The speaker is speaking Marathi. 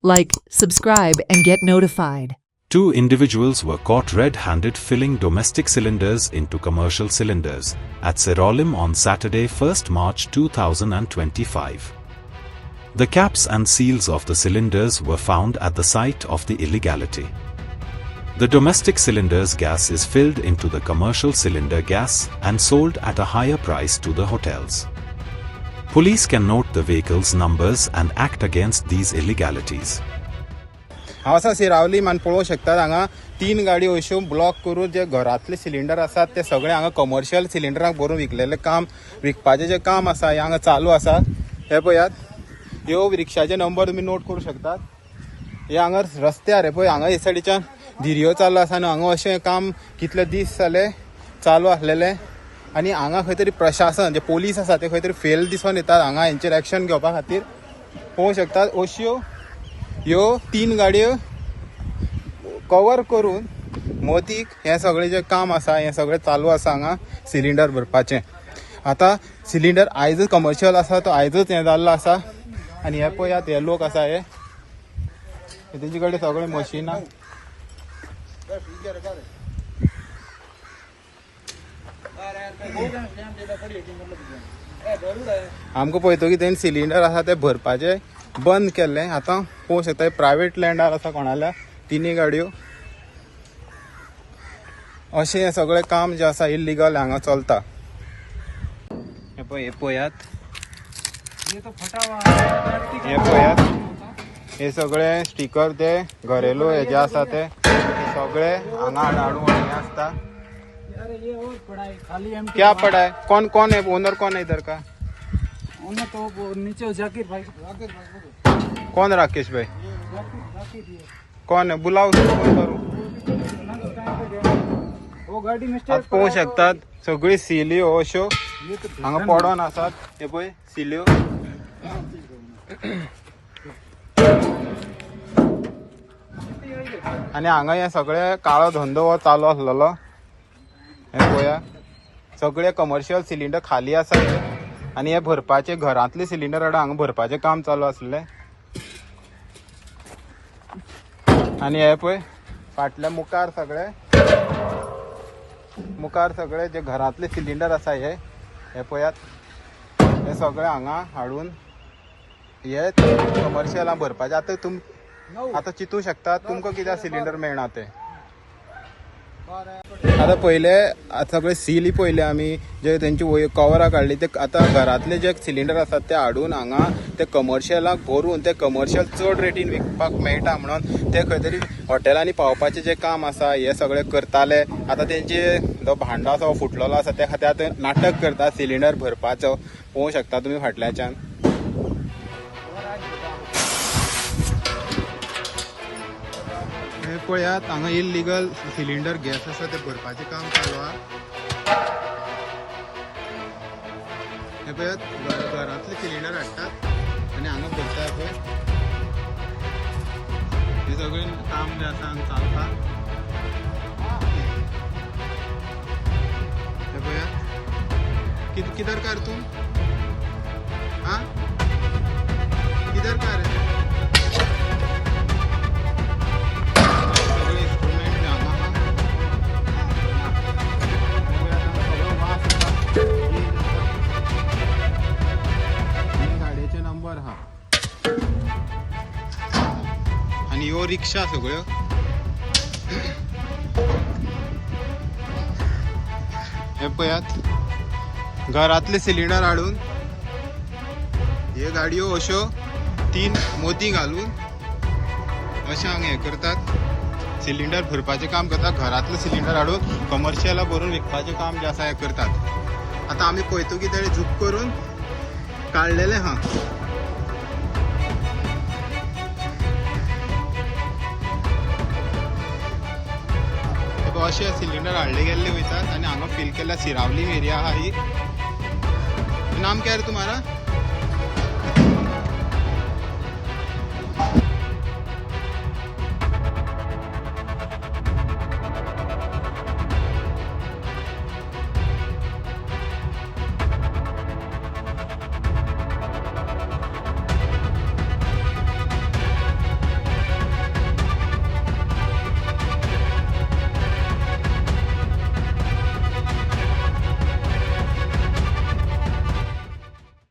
like, subscribe, and get notified. Two individuals were caught red-handed filling domestic cylinders into commercial cylinders at Sirolim on Saturday, 1st March 2025. The caps and seals of the cylinders were found at the site of the illegality. The domestic cylinders gas is filled into the commercial cylinder gas and sold at a higher price to the hotels. Police can note the vehicles' numbers and act against these illegalities. हांगा सिरावली मान पळोवंक शकतात हांगा 3 गाडी अश्यो ब्लॉक करून जे घरातले सिलिंडर आसात ते सगळे हांगा कमर्शियल सिलिंडराक भरून विकलेले काम विकपाचे जे काम आसा हे हांगा चालू आसा. हे पळयात ह्यो रिक्षाचे नंबर तुमी नोट करूं शकतात. हे हांगा रस्त्यार हे पळय हांगा हे सायडीच्यान धिरयो चालू आसा आनी हांगा अशें काम कितले दीस जाले चालू आसलेले आनी हांगा खंय तरी प्रशासन जे पोलीस आसा ते खंय तरी फेल दिसून येतात हांगा हेंचेर एक्शन घेवपा खातीर. पळोवंक शकतात अश्यो ह्यो 3 गाडयो कवर करून मोदीक हे सगळे जे काम आसा हे सगळे चालू आसा हांगा सिलिंडर भरपाचें. आतां सिलिंडर आयजच कमर्शियल आसा तो आयजच हे जाल्लो आसा आनी हे पळयात हे लोक आसा हे तेंचे कडेन सगळे मशिनां आमकां पळयतकीर तेणी सिलिंडर आसा ते भरपाचे बंद केल्लें. आतां पळोवंक शकता प्रायवेट लँडार आसा कोणाल्या 3 गाडयो अशें हें सगळें काम जें आसा इल्लिगल हांगा चलता. हे पळयात हे सगळे स्टिकर ते घरेलू हे जे आसा ते सगळे हांगा हाडून हे आसता. क्या पड़ा है? कौन है ओनर? कौन है इधर का? ओनर तो नीचे जाकिर भाई. कौन राकेश भाई? कौन है? बुलाओ फोन करू. पळोवंक शकतात सगळी सिल्यो अश्यो हांगा पडोन आसात. हे पळय सिल्यो आनी हांगा हे सगळे काळो धंदो हो चालू आसलेलो. हे पळया सगळे कमर्शियल सिलिंडर खाली आसा आनी हे भरपाचे घरांतले सिलिंडर हाडून हांगा भरपाचें काम चालू आसलें. आनी हे पळय फाटल्या मुखार सगळे जे घरांतले सिलिंडर आसा हे पळयात हे सगळे हांगा हाडून हे कमर्शियलां भरपाचे. आतां चिंतूं शकतात तुमकां कित्याक सिलिंडर मेळना ते. आतां पयले सगळे सीली पयले आमी जे तेंची कवरां काडली ते आतां घरांतले जे सिलिंडर आसात ते हाडून हांगा ते कमर्शियलाक भरून ते कमर्शियल चड रेटीन विकपाक मेळटा म्हणून ते खंय तरी हॉटेलांनी पावपाचें जे काम आसा हे सगळे करताले. आतां तेंचे जो भांडो आसा फुटलेलो आसा त्या खातीर आतां नाटक करता सिलिंडर भरपाचो. पळोवंक शकता तुमी फाटल्याच्यान हे पळयात हांगा इल्लिगल सिलिंडर गॅस आसा ते भरपाचें काम चालू आहा. हे पळयात घरांतले सिलिंडर हाडटात आनी हांगा भरतात पळय हे सगळें काम जें आसा हांगा चालता. हे पळयात किधर कार तूं? हां किधर कार है? नंबर हा आणि ह्यो रिक्षा सगळ्यो हे पळयात घरातले सिलिंडर हाडून हे गाडयो अश्यो 3 मोदी घालून अशें हांगा हे करतात सिलिंडर भरपाचें काम करतात. घरातले सिलिंडर हाडून कमर्शियला भरून विकपाचें काम जे आसा हे करतात. आतां आमी पळयतू की तेणे झूक करून काडलेले हा. अशे सिलिंडर हाडले गेल्ले वयतात आनी हांगा फील केल्या सिरावली एरिया आहा ही. नाम क्या है तुम्हारा?